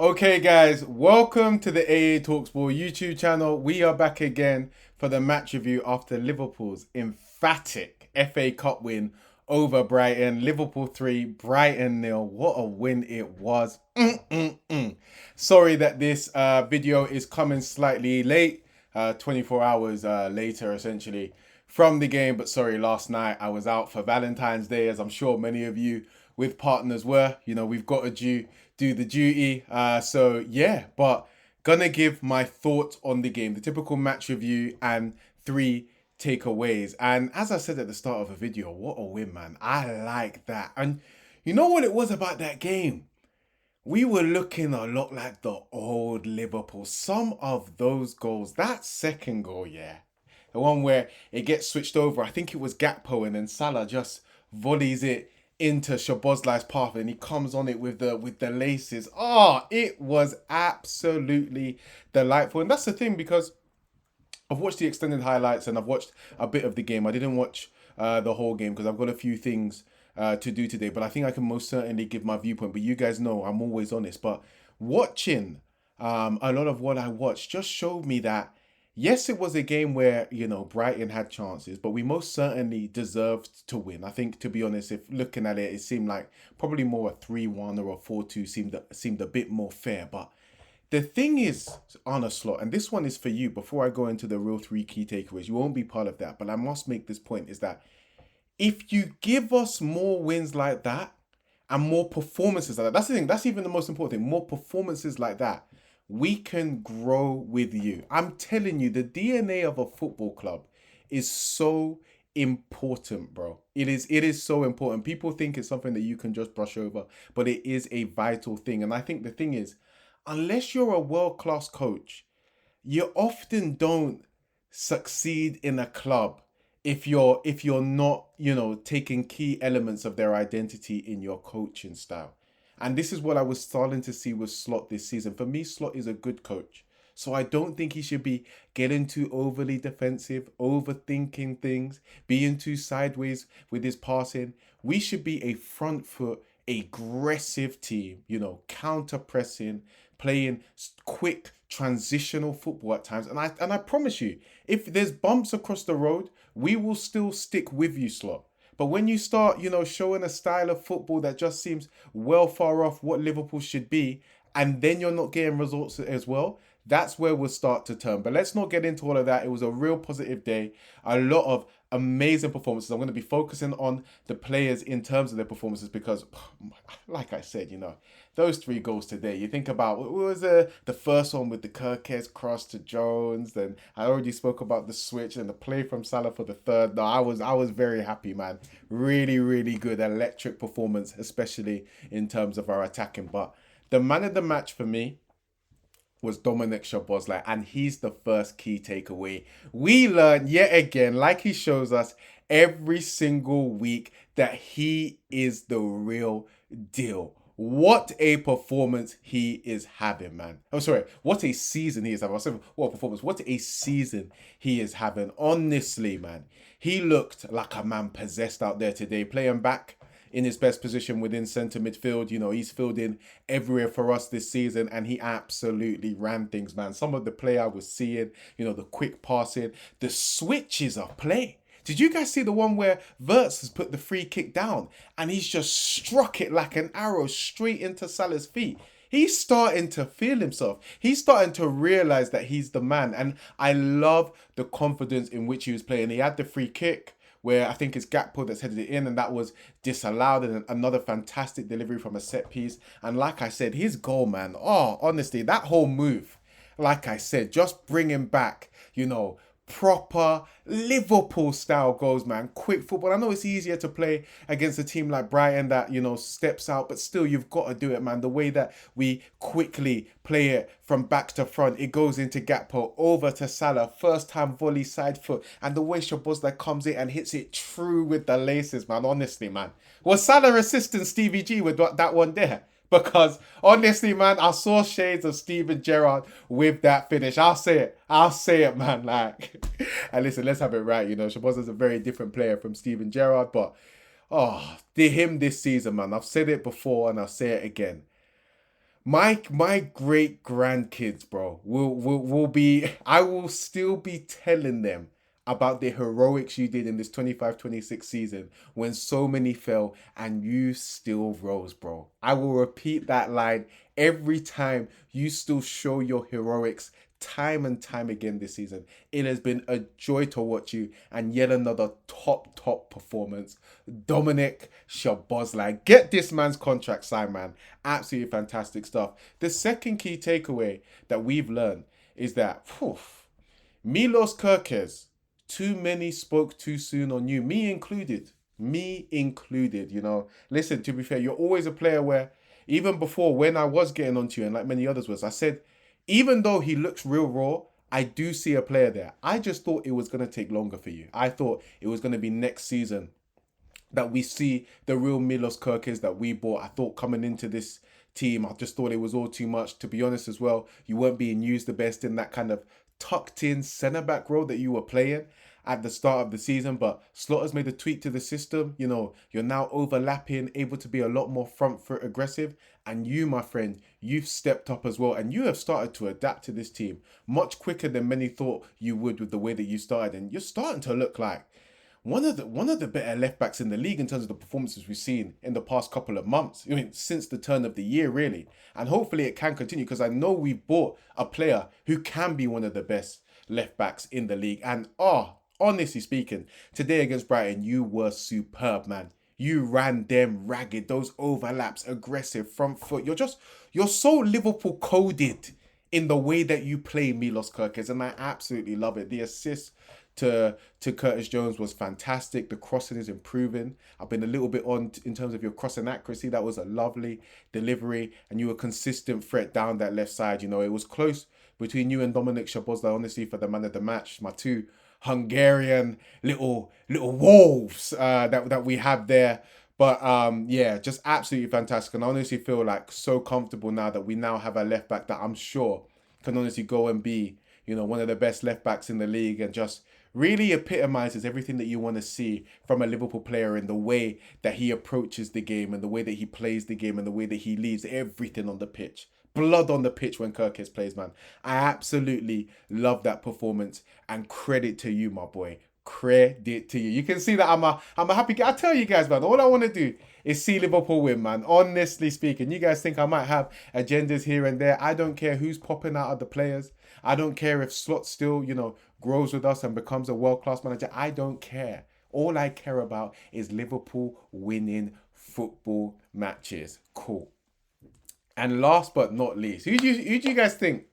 Okay, guys, welcome to the AA Talksport YouTube channel. We are back again for the match review after Liverpool's emphatic FA Cup win over Brighton. Liverpool 3, Brighton nil. What a win it was. Sorry that this video is coming slightly late, 24 hours later, essentially, from the game. But sorry, last night I was out for Valentine's Day, as I'm sure many of you with partners were. You know, we've got to do the duty. So yeah, but gonna give my thoughts on the game, the typical match review, and three takeaways. And as I said at the start of the video, what a win, man. I like that. And you know what it was about that game? We were looking a lot like the old Liverpool. Some of those goals, that second goal, yeah. The one where it gets switched over, I think it was Gakpo, and then Salah just volleys it into Szoboszlai's path, and he comes on it with the laces. Oh, it was absolutely delightful. And that's the thing, because I've watched the extended highlights and I've watched a bit of the game. I didn't watch the whole game because I've got a few things to do today, but I think I can most certainly give my viewpoint. But you guys know I'm always honest. But watching a lot of what I watched just showed me that yes, it was a game where, you know, Brighton had chances, but we most certainly deserved to win. I think, to be honest, if looking at it, it seemed like probably more a 3-1 or a 4-2 seemed a bit more fair. But the thing is, Arne Slot, and this one is for you before I go into the real three key takeaways, you won't be part of that, but I must make this point, is that if you give us more wins like that and more performances like that, that's the thing, that's even the most important thing, more performances like that, we can grow with you. I'm telling you, the DNA of a football club is so important, bro. It is so important. People think it's something that you can just brush over, but it is a vital thing. And I think the thing is, unless you're a world-class coach, you often don't succeed in a club if you're not, you know, taking key elements of their identity in your coaching style. And this is what I was starting to see with Slot this season. For me, Slot is a good coach. So I don't think he should be getting too overly defensive, overthinking things, being too sideways with his passing. We should be a front foot, aggressive team, you know, counter pressing, playing quick transitional football at times. And I promise you, if there's bumps across the road, we will still stick with you, Slot. But when you start, you know, showing a style of football that just seems well far off what Liverpool should be, and then you're not getting results as well, that's where we'll start to turn. But let's not get into all of that. It was a real positive day. A lot of amazing performances. I'm going to be focusing on the players in terms of their performances because, like I said, you know, those three goals today, you think about, what was the first one with the Kirkes cross to Jones, then I already spoke about the switch and the play from Salah for the third. No, I was very happy, man. Really, really good, electric performance, especially in terms of our attacking. But the man of the match for me was Dominic Szoboszlai, and he's the first key takeaway. We learned yet again, like he shows us every single week, that he is the real deal. What a performance he is having, man. Oh, sorry. What a season he is having. I said, what a performance. What a season he is having. Honestly, man. He looked like a man possessed out there today, playing back in his best position within centre midfield. You know, he's filled in everywhere for us this season, and he absolutely ran things, man. Some of the play I was seeing, you know, the quick passing, the switches of play. Did you guys see the one where Wirtz has put the free kick down and he's just struck it like an arrow straight into Salah's feet? He's starting to feel himself. He's starting to realize that he's the man. And I love the confidence in which he was playing. He had the free kick where I think it's Gakpo that's headed it in, and that was disallowed, and another fantastic delivery from a set piece. And like I said, his goal, man, oh, honestly, that whole move, like I said, just bringing back, you know, proper Liverpool style goals, man. Quick football. I know it's easier to play against a team like Brighton that, you know, steps out, but still you've got to do it, man. The way that we quickly play it from back to front, it goes into Gakpo, over to Salah, first time volley side foot, and the way Szoboszlai comes in and hits it true with the laces, man. Honestly, man. Was Salah assisting Stevie G with that one there? Because honestly, man, I saw shades of Steven Gerrard with that finish. I'll say it. I'll say it, man. Like, and listen, let's have it right. You know, Szoboszlai's a very different player from Steven Gerrard, but him this season, man. I've said it before and I'll say it again. My great grandkids, bro, will be. I will still be telling them about the heroics you did in this 25-26 season when so many fell and you still rose, bro. I will repeat that line every time you still show your heroics time and time again this season. It has been a joy to watch you and yet another top performance. Dominic Szoboszlai. Get this man's contract signed, man. Absolutely fantastic stuff. The second key takeaway that we've learned is that Milos Kerkez, too many spoke too soon on you, me included. Me included, you know. Listen, to be fair, you're always a player where, even before when I was getting onto you, and like many others was, I said, even though he looks real raw, I do see a player there. I just thought it was going to take longer for you. I thought it was going to be next season that we see the real Milos Kerkez that we bought. I thought coming into this team, I just thought it was all too much. To be honest as well, you weren't being used the best in that kind of tucked in centre back role that you were playing at the start of the season. But Slaughter's made a tweak to the system. You know, you're now overlapping, able to be a lot more front foot aggressive. And you, my friend, you've stepped up as well. And you have started to adapt to this team much quicker than many thought you would with the way that you started. And you're starting to look like one of the better left backs in the league in terms of the performances we've seen in the past couple of months. I mean, since the turn of the year, really. And hopefully it can continue because I know we've bought a player who can be one of the best left backs in the league. And honestly speaking, today against Brighton, you were superb, man. You ran them ragged, those overlaps, aggressive front foot. You're so Liverpool coded in the way that you play Milos Kerkez, and I absolutely love it. The assist to Curtis Jones was fantastic. The crossing is improving. I've been a little bit on in terms of your crossing accuracy. That was a lovely delivery, and you were a consistent threat down that left side. You know, it was close between you and Dominic Szoboszlai, honestly, for the man of the match. My two Hungarian little wolves that we have there. But yeah, just absolutely fantastic. And I honestly feel like so comfortable now that we now have a left back that I'm sure can honestly go and be, you know, one of the best left backs in the league and just really epitomizes everything that you want to see from a Liverpool player in the way that he approaches the game and the way that he plays the game and the way that he leaves everything on the pitch. Blood on the pitch when Kirkes plays, man. I absolutely love that performance and credit to you, my boy. Credit to you. You can see that I'm a happy guy. I tell you guys, man, all I want to do is see Liverpool win, man. Honestly speaking, you guys think I might have agendas here and there. I don't care who's popping out of the players. I don't care if Slot still, you know, grows with us and becomes a world-class manager. I don't care. All I care about is Liverpool winning football matches. Cool. And last but not least, who do you guys think?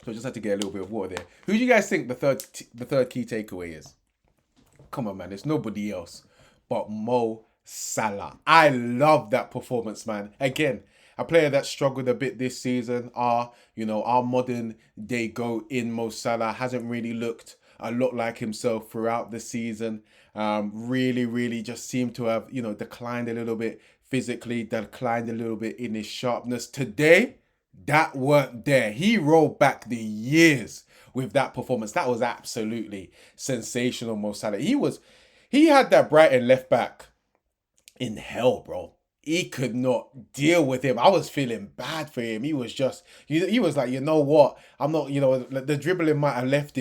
So I just had to get a little bit of water there. Who do you guys think the third key takeaway is? Come on, man. It's nobody else but Mo Salah. I love that performance, man. Again, a player that struggled a bit this season. Our modern day GOAT in Mo Salah hasn't really looked a lot like himself throughout the season. Really just seemed to have, declined a little bit physically, declined a little bit in his sharpness. Today, that weren't there. He rolled back the years with that performance. That was absolutely sensational, Mo Salah. He had that Brighton left back in hell, bro. He could not deal with him. I was feeling bad for him. He was just, he was like, you know what? I'm not, the dribbling might have left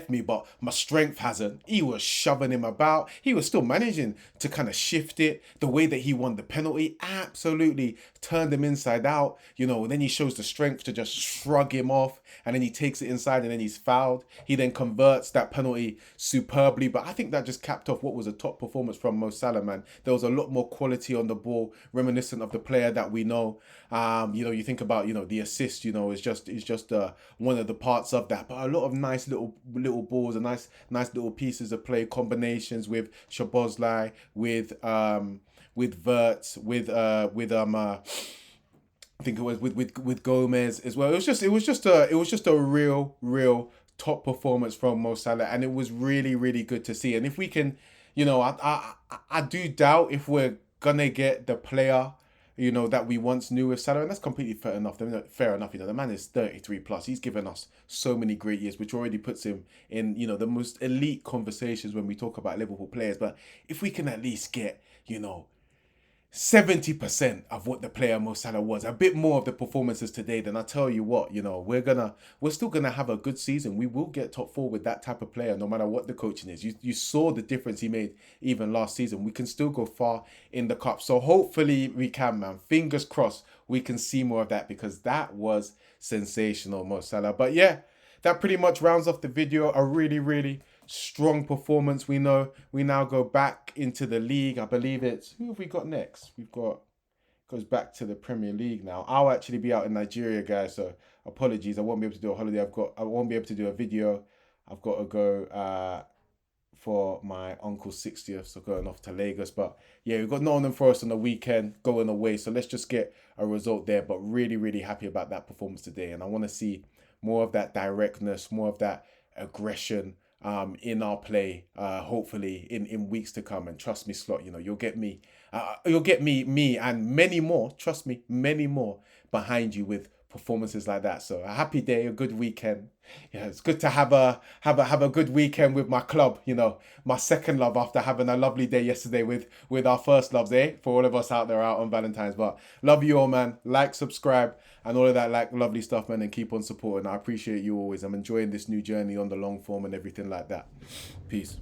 me, but my strength hasn't. He was shoving him about. He was still managing to kind of shift it. The way that he won the penalty absolutely turned him inside out. Then he shows the strength to just shrug him off, and then he takes it inside, and then he's fouled. He then converts that penalty superbly. But I think that just capped off what was a top performance from Mo Salah, man. There was a lot more quality on the ball, reminiscent of the player that we know. You think about, the assist, is just one of the parts of that. But a lot of nice little balls and nice little pieces of play, combinations with Szoboszlai, with Wirtz, I think it was with Gomez as well. It was just a real top performance from Mo Salah, and it was really good to see. And if we can, I do doubt if we're gonna get the player, that we once knew with Salah, and that's completely fair enough. Fair enough. The man is 33 plus. He's given us so many great years, which already puts him in, the most elite conversations when we talk about Liverpool players. But if we can at least get, 70% of what the player Mo Salah was, a bit more of the performances today, then I tell you what, we're still gonna have a good season. We will get top four with that type of player, no matter what the coaching is. You saw the difference he made even last season. We can still go far in the cup. So hopefully we can, man. Fingers crossed we can see more of that, because that was sensational, Mo Salah. But yeah, that pretty much rounds off the video. A really, really strong performance. We now go back into the league. I believe it's, who have we got next? We've got, goes back to the Premier League now. I'll actually be out in Nigeria, guys, so apologies. I won't be able to do a holiday. I won't be able to do a video. I've got to go for my uncle's 60th, so going off to Lagos. But yeah, we've got Nottingham Forest on the weekend going away, so let's just get a result there. But really, really happy about that performance today, and I want to see more of that directness, more of that aggression in our play, hopefully in weeks to come. And trust me, Slot, you'll get me, me and many more, trust me, many more behind you with performances like that. So a happy day, a good weekend. Yeah, it's good to have a good weekend with my club, my second love, after having a lovely day yesterday with our first loves, for all of us out there out on Valentine's. But love you all, man. Like, subscribe, and all of that lovely stuff, man, and keep on supporting. I appreciate you always. I'm enjoying this new journey on the long form and everything like that. Peace.